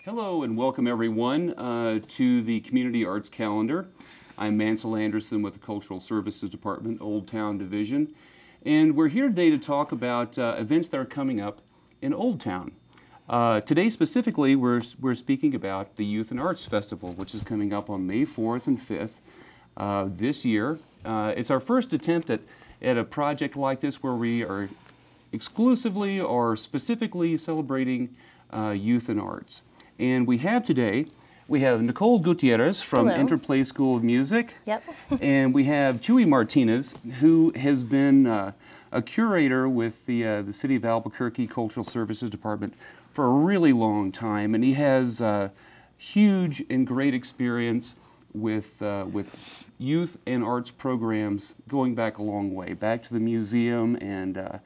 Hello and welcome everyone to the Community Arts Calendar. I'm Mansell Anderson with the Cultural Services Department, Old Town Division, and we're here today to talk about events that are coming up in Old Town. Today specifically we're speaking about the Youth and Arts Festival, which is coming up on May 4th and 5th this year. It's our first attempt at a project like this where we are exclusively or specifically celebrating youth and arts. And we have Nicole Gutierrez from Hello. Interplay School of Music. Yep. And we have Chuy Martinez, who has been a curator with the City of Albuquerque Cultural Services Department for a really long time. And he has huge and great experience with youth and arts programs going back a long way, back to the museum, and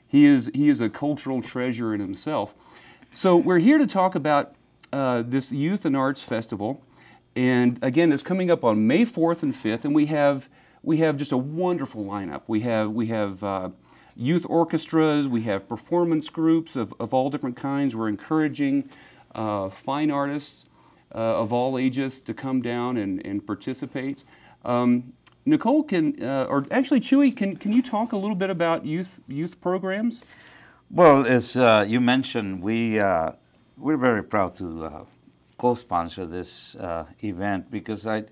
he is a cultural treasure in himself. So we're here to talk about this Youth and Arts Festival, and again, it's coming up on May 4th and 5th, and we have just a wonderful lineup. We have youth orchestras, we have performance groups of all different kinds. We're encouraging fine artists of all ages to come down and participate. Nicole, or actually Chuy, can you talk a little bit about youth programs? Well, as you mentioned, we're very proud to co-sponsor this event because I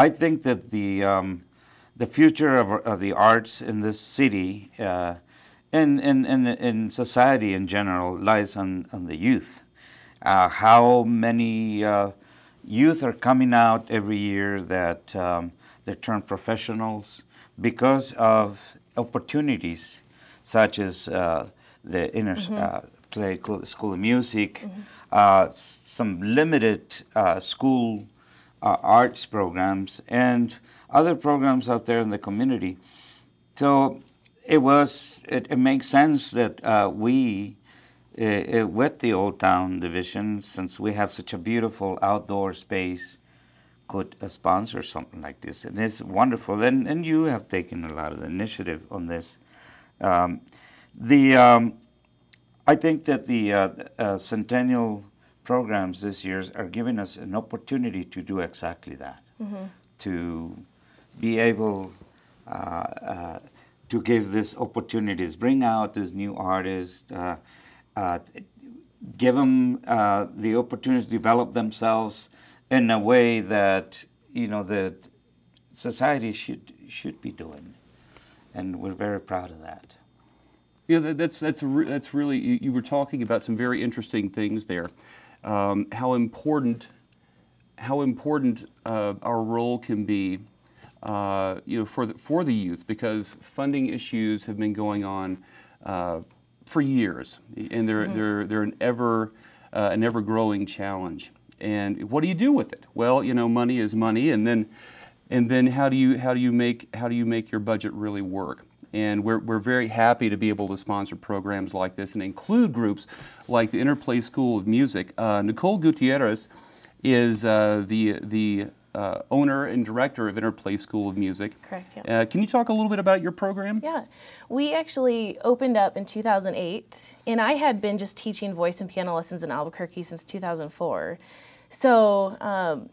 think that the future of the arts in this city and in society in general lies on the youth. How many youth are coming out every year that they turn professionals because of opportunities such as the Interplay School of Music, some limited school arts programs, and other programs out there in the community. So it makes sense that we, with the Old Town Division, since we have such a beautiful outdoor space, could sponsor something like this. And it's wonderful. And you have taken a lot of the initiative on this. I think that the Centennial programs this year are giving us an opportunity to do exactly that, to be able to give these opportunities, bring out these new artists, give them the opportunity to develop themselves in a way that that society should be doing, and we're very proud of that. Yeah, that's really, you were talking about some very interesting things there. How important our role can be, for the youth, because funding issues have been going on for years, and they're an ever growing challenge. And what do you do with it? Well, money is money, and then how do you make your budget really work? And we're very happy to be able to sponsor programs like this and include groups like the Interplay School of Music. Nicole Gutierrez is the owner and director of Interplay School of Music. Correct, yeah. Can you talk a little bit about your program? Yeah, we actually opened up in 2008, and I had been just teaching voice and piano lessons in Albuquerque since 2004. So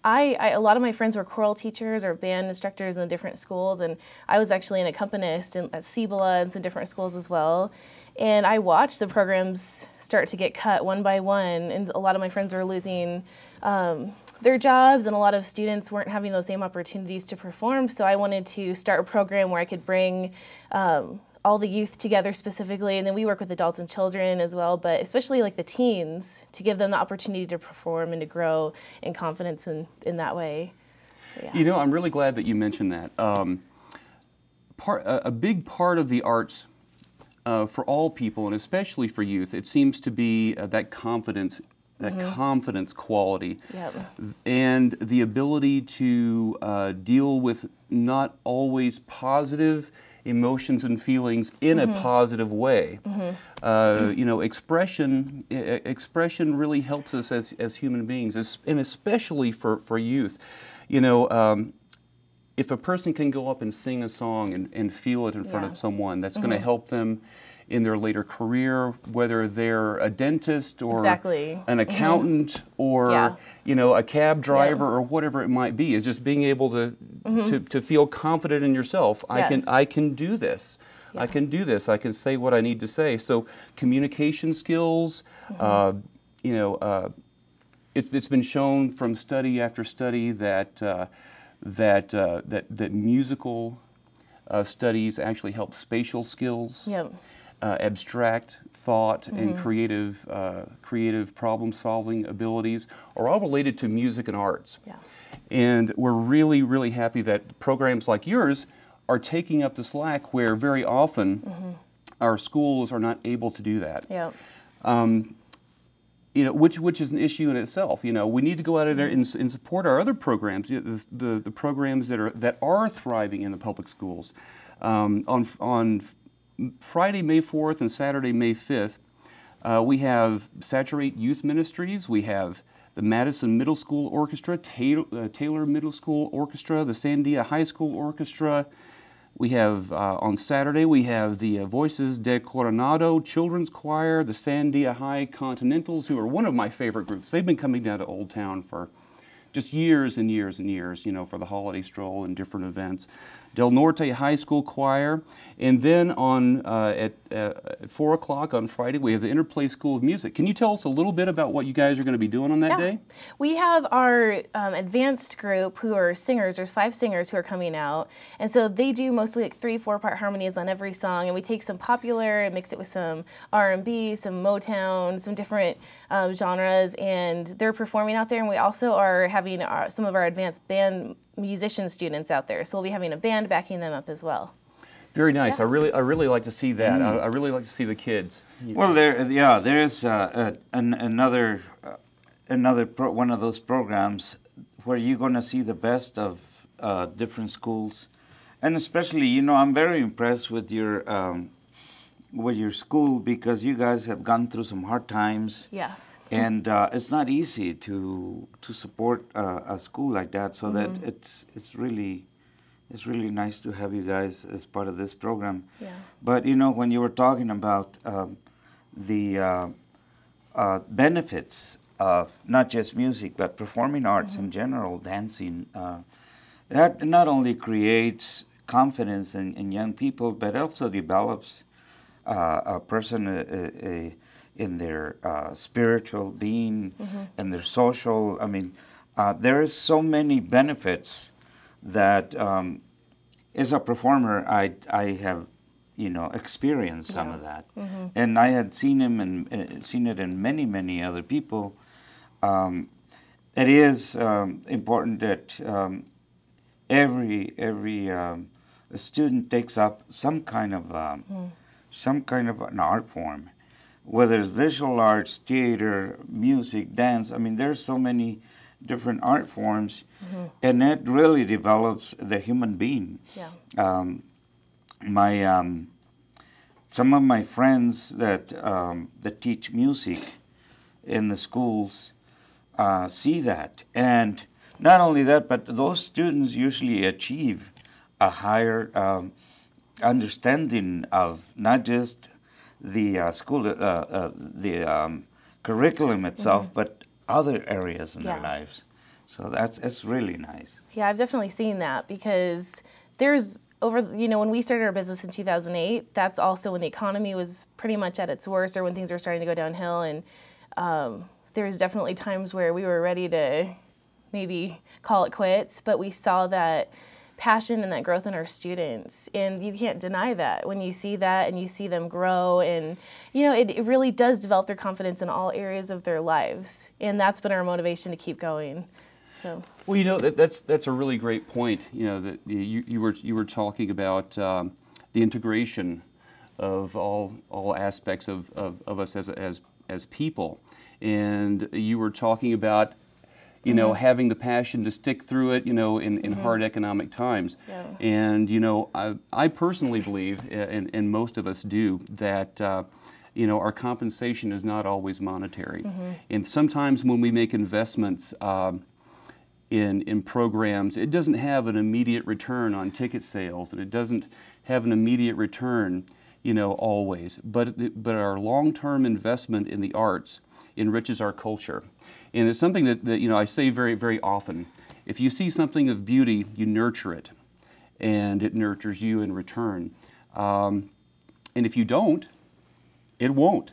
a lot of my friends were choral teachers or band instructors in the different schools, and I was actually an accompanist at Cibola and some different schools as well. And I watched the programs start to get cut one by one, and a lot of my friends were losing their jobs, and a lot of students weren't having those same opportunities to perform. So I wanted to start a program where I could bring all the youth together specifically, and then we work with adults and children as well, but especially like the teens, to give them the opportunity to perform and to grow in confidence in that way. So, yeah. I'm really glad that you mentioned that. A big part of the arts for all people, and especially for youth, it seems to be that confidence, confidence quality, and the ability to deal with not always positive emotions and feelings in a positive way. Expression really helps us as human beings, and especially for youth. If a person can go up and sing a song and feel it in front of someone, that's going to help them in their later career, whether they're a dentist or Exactly. an accountant or Yeah. you know, a cab driver or whatever it might be. It's just being able to feel confident in yourself. Yes. I can do this. Yeah. I can do this. I can say what I need to say. So communication skills, you know, it's been shown from study after study that that musical studies actually help spatial skills, Yep. abstract thought, and creative problem-solving abilities are all related to music and arts. Yeah. And we're really, really happy that programs like yours are taking up the slack where very often our schools are not able to do that. Yeah. You know, which is an issue in itself. You know, we need to go out there and support our other programs, you know, the programs that are thriving in the public schools. On Friday, May 4th and Saturday, May 5th, we have Saturate Youth Ministries. We have the Madison Middle School Orchestra, Taylor Middle School Orchestra, the Sandia High School Orchestra. We have, on Saturday, we have the Voices de Coronado Children's Choir, the Sandia High Continentals, who are one of my favorite groups. They've been coming down to Old Town for just years and years and years, you know, for the holiday stroll and different events. Del Norte High School Choir. And then on at 4 o'clock on Friday, we have the Interplay School of Music. Can you tell us a little bit about what you guys are going to be doing on that day? We have our advanced group who are singers. There's 5 singers who are coming out. And so they do mostly like 3-4-part harmonies on every song. And we take some popular and mix it with some R&B, some Motown, some different genres. And they're performing out there. And we also are having some of our advanced band musician students out there. So we'll be having a band backing them up as well. Very nice. Yeah. I really like to see that. I really like to see the kids. Well, there's another one of those programs where you're going to see the best of different schools, and especially, you know, I'm very impressed with your school because you guys have gone through some hard times. Yeah. And it's not easy to support a school like that. So that it's really nice to have you guys as part of this program. Yeah. But you know, when you were talking about the benefits of not just music but performing arts in general, dancing, that not only creates confidence in young people, but also develops a person in their spiritual being and their social. I mean, there is so many benefits that as a performer, I have, you know, experienced some of that, and I had seen him and seen it in many other people. It is important that every student takes up some kind of an art form. Whether it's visual arts, theater, music, dance, I mean, there's so many different art forms, and that really develops the human being. Yeah. Some of my friends that teach music in the schools see that, and not only that, but those students usually achieve a higher understanding of not just the school, the curriculum itself, but other areas in their lives. So it's really nice. Yeah, I've definitely seen that because there's when we started our business in 2008, that's also when the economy was pretty much at its worst or when things were starting to go downhill. And there was definitely times where we were ready to maybe call it quits, but we saw that passion and that growth in our students, and you can't deny that when you see that and you see them grow, and you know it really does develop their confidence in all areas of their lives, and that's been our motivation to keep going. So well, you know, that's a really great point. You know, that you were talking about the integration of all aspects of us as people, and you were talking about, you know, having the passion to stick through it, you know, in hard economic times. Yeah. And, you know, I personally believe, and most of us do, that, you know, our compensation is not always monetary. And sometimes when we make investments in programs, it doesn't have an immediate return on ticket sales, and it doesn't have an immediate return you know, always. But our long-term investment in the arts enriches our culture. And it's something that you know, I say very, very often. If you see something of beauty, you nurture it, and it nurtures you in return. And if you don't, it won't.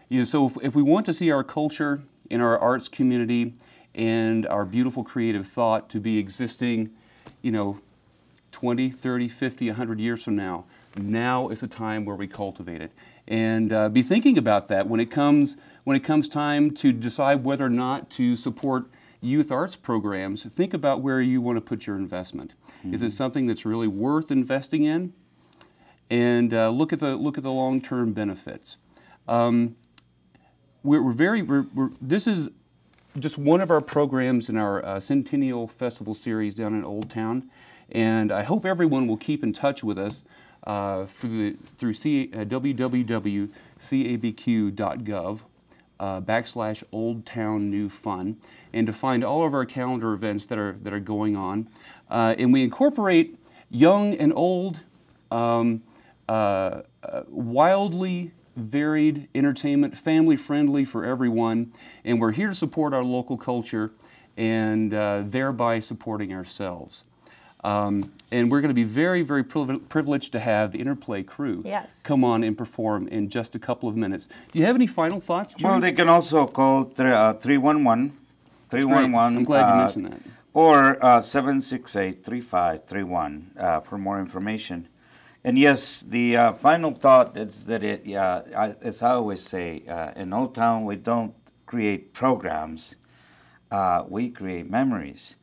You know, so if we want to see our culture in our arts community and our beautiful creative thought to be existing, you know, 20, 30, 50, 100 years from now, now is the time where we cultivate it. And be thinking about that when it comes time to decide whether or not to support youth arts programs. Think about where you want to put your investment. Is it something that's really worth investing in? And look at the long-term benefits. This is just one of our programs in our Centennial Festival series down in Old Town, and I hope everyone will keep in touch with us through www.cabq.gov /Old Town New Fun, and to find all of our calendar events that are going on. And we incorporate young and old, wildly varied entertainment, family-friendly for everyone, and we're here to support our local culture and thereby supporting ourselves. And we're going to be very, very privileged to have the Interplay crew come on and perform in just a couple of minutes. Do you have any final thoughts, Jim? Well, they can also call 311. I'm glad you mentioned that. Or 768-3531 for more information. And yes, the final thought is that as I always say, in Old Town we don't create programs, we create memories.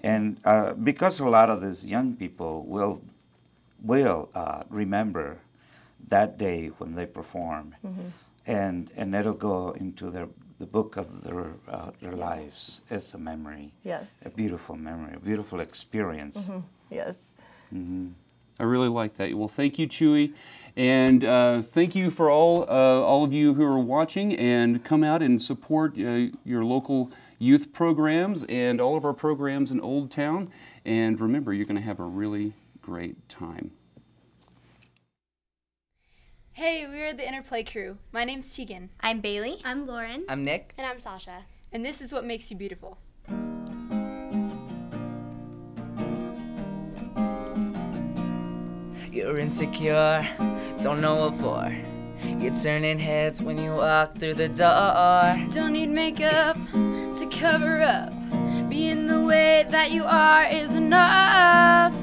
And because a lot of these young people will remember that day when they perform, and it'll go into the book of their lives as a memory. Yes. A beautiful memory, a beautiful experience. Yes. I really like that. Well, thank you, Chewy, and thank you for all of you who are watching, and come out and support your local youth programs and all of our programs in Old Town. And remember, you're going to have a really great time. Hey, we're the Interplay crew. My name's Tegan. I'm Bailey. I'm Lauren. I'm Nick. And I'm Sasha. And this is what makes you beautiful. You're insecure, don't know what for. You're turning heads when you walk through the door. Don't need makeup to cover up. Being the way that you are is enough.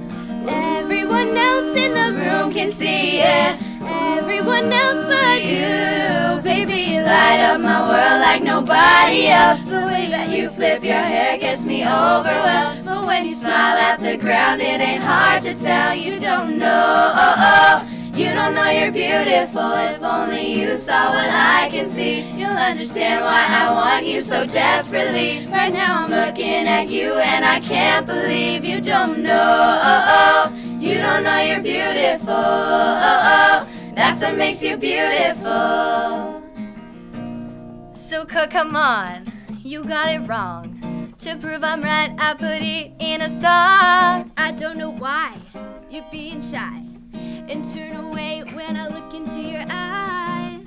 Everyone else in the room can see it. Everyone else but you. Baby, you light up my world like nobody else. The way that you flip your hair gets me overwhelmed. But when you smile at the ground, it ain't hard to tell. You don't know, you don't know you're beautiful. If only you saw what I can see, you'll understand why I want you so desperately. Right now I'm looking at you and I can't believe you don't know, you don't know you're beautiful. That's what makes you beautiful. So come on, you got it wrong. To prove I'm right, I put it in a song. I don't know why you're being shy and turn away when I look into your eyes.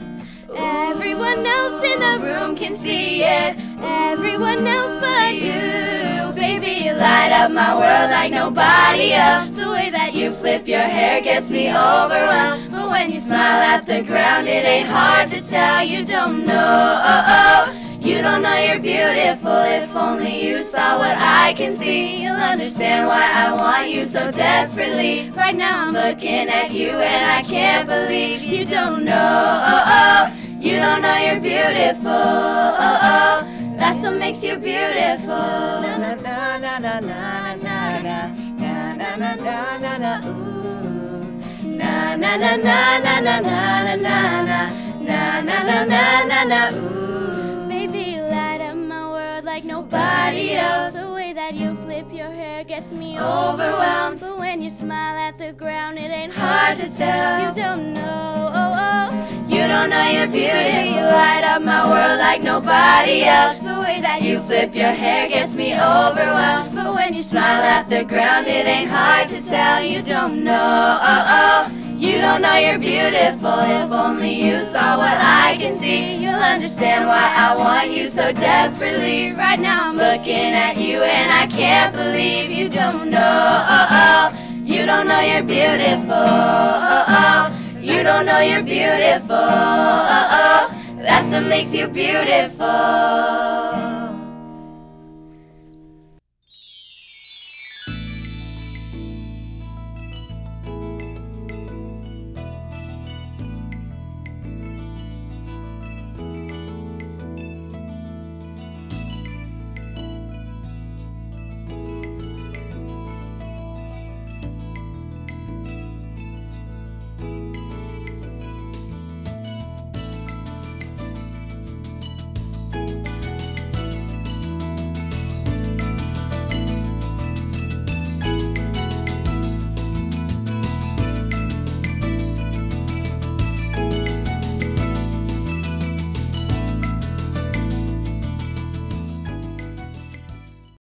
Everyone else in the room can see it. Everyone else but you. Baby, you light up my world like nobody else. The way that you flip your hair gets me overwhelmed. But when you smile at the ground, it ain't hard to tell. You don't know, you don't know you're beautiful. If only you saw what I can see, you'll understand why I want you so desperately. Right now I'm looking at you and I can't believe you don't know, you don't know you're beautiful. That's what makes you beautiful. Na na na na na na na na na na na na na na ooh. Na na na na na na na na na na na na na na ooh. Like nobody else. The way that you flip your hair gets me overwhelmed. But when you smile at the ground, it ain't hard to tell. You don't know, you don't know you're beautiful. You light up my world like nobody else. The way that you flip your hair gets me overwhelmed. But when you smile at the ground, it ain't hard to tell. You don't know, you don't know you're beautiful. If only you saw what I can see, you'll understand why I want you so desperately. Right now I'm looking at you and I can't believe you don't know, you don't know you're beautiful. You don't know you're beautiful. That's what makes you beautiful.